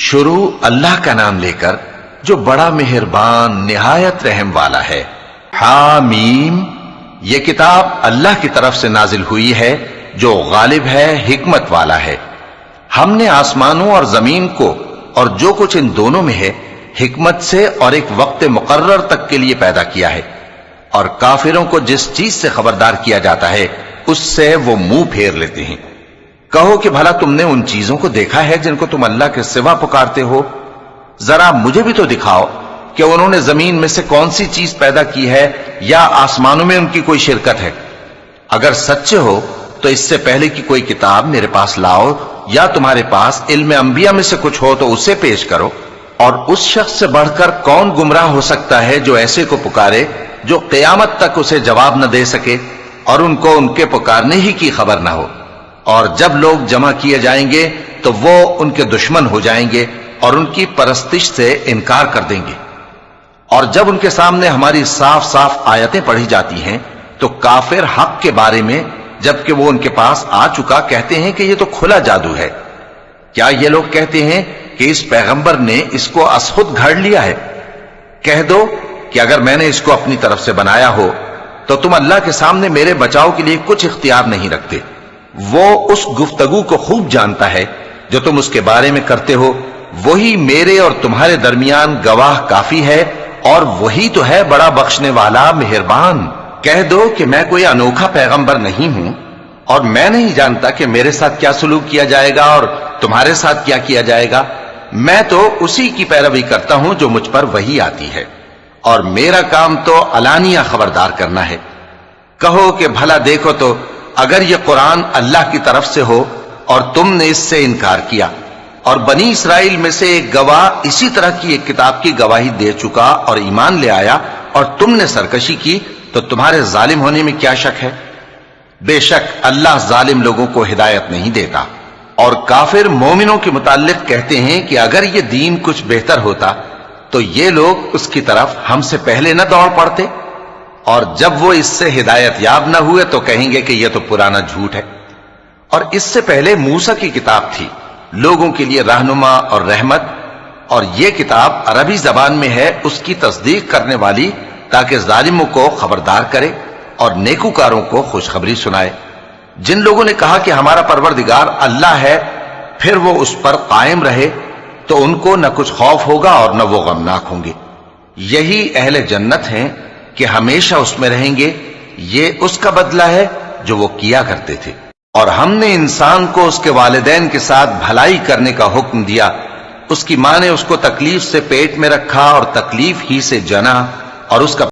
شروع اللہ کا نام لے کر جو بڑا مہربان نہایت رحم والا ہے۔ حامیم، یہ کتاب اللہ کی طرف سے نازل ہوئی ہے جو غالب ہے، حکمت والا ہے۔ ہم نے آسمانوں اور زمین کو اور جو کچھ ان دونوں میں ہے حکمت سے اور ایک وقت مقرر تک کے لیے پیدا کیا ہے، اور کافروں کو جس چیز سے خبردار کیا جاتا ہے اس سے وہ منہ پھیر لیتے ہیں۔ کہو کہ بھلا تم نے ان چیزوں کو دیکھا ہے جن کو تم اللہ کے سوا پکارتے ہو؟ ذرا مجھے بھی تو دکھاؤ کہ انہوں نے زمین میں سے کون سی چیز پیدا کی ہے یا آسمانوں میں ان کی کوئی شرکت ہے۔ اگر سچے ہو تو اس سے پہلے کی کوئی کتاب میرے پاس لاؤ، یا تمہارے پاس علم انبیاء میں سے کچھ ہو تو اسے پیش کرو۔ اور اس شخص سے بڑھ کر کون گمراہ ہو سکتا ہے جو ایسے کو پکارے جو قیامت تک اسے جواب نہ دے سکے اور ان کو ان کے پکارنے ہی کی خبر نہ ہو۔ اور جب لوگ جمع کیے جائیں گے تو وہ ان کے دشمن ہو جائیں گے اور ان کی پرستش سے انکار کر دیں گے۔ اور جب ان کے سامنے ہماری صاف صاف آیتیں پڑھی جاتی ہیں تو کافر حق کے بارے میں جبکہ وہ ان کے پاس آ چکا کہتے ہیں کہ یہ تو کھلا جادو ہے۔ کیا یہ لوگ کہتے ہیں کہ اس پیغمبر نے اس کو ازخود گھڑ لیا ہے؟ کہہ دو کہ اگر میں نے اس کو اپنی طرف سے بنایا ہو تو تم اللہ کے سامنے میرے بچاؤ کے لیے کچھ اختیار نہیں رکھتے۔ وہ اس گفتگو کو خوب جانتا ہے جو تم اس کے بارے میں کرتے ہو، وہی میرے اور تمہارے درمیان گواہ کافی ہے، اور وہی تو ہے بڑا بخشنے والا مہربان۔ کہہ دو کہ میں کوئی انوکھا پیغمبر نہیں ہوں، اور میں نہیں جانتا کہ میرے ساتھ کیا سلوک کیا جائے گا اور تمہارے ساتھ کیا کیا جائے گا۔ میں تو اسی کی پیروی کرتا ہوں جو مجھ پر وحی آتی ہے، اور میرا کام تو علانیہ خبردار کرنا ہے۔ کہو کہ بھلا دیکھو تو اگر یہ قرآن اللہ کی طرف سے ہو اور تم نے اس سے انکار کیا، اور بنی اسرائیل میں سے ایک گواہ اسی طرح کی ایک کتاب کی گواہی دے چکا اور ایمان لے آیا، اور تم نے سرکشی کی، تو تمہارے ظالم ہونے میں کیا شک ہے؟ بے شک اللہ ظالم لوگوں کو ہدایت نہیں دیتا۔ اور کافر مومنوں کے متعلق کہتے ہیں کہ اگر یہ دین کچھ بہتر ہوتا تو یہ لوگ اس کی طرف ہم سے پہلے نہ دوڑ پڑتے، اور جب وہ اس سے ہدایت یاب نہ ہوئے تو کہیں گے کہ یہ تو پرانا جھوٹ ہے۔ اور اس سے پہلے موسیٰ کی کتاب تھی، لوگوں کے لیے رہنما اور رحمت، اور یہ کتاب عربی زبان میں ہے اس کی تصدیق کرنے والی، تاکہ ظالموں کو خبردار کرے اور نیکوکاروں کو خوشخبری سنائے۔ جن لوگوں نے کہا کہ ہمارا پروردگار اللہ ہے، پھر وہ اس پر قائم رہے تو ان کو نہ کچھ خوف ہوگا اور نہ وہ غمناک ہوں گے۔ یہی اہل جنت ہیں کہ ہمیشہ اس میں رہیں گے، یہ اس کا بدلہ ہے جو وہ کیا کرتے تھے۔ اور ہم نے انسان کو اس کے والدین کے ساتھ بھلائی کرنے کا حکم دیا۔ اس کی ماں نے اس کو تکلیف سے پیٹ میں رکھا اور تکلیف ہی سے جنا، اور اس کا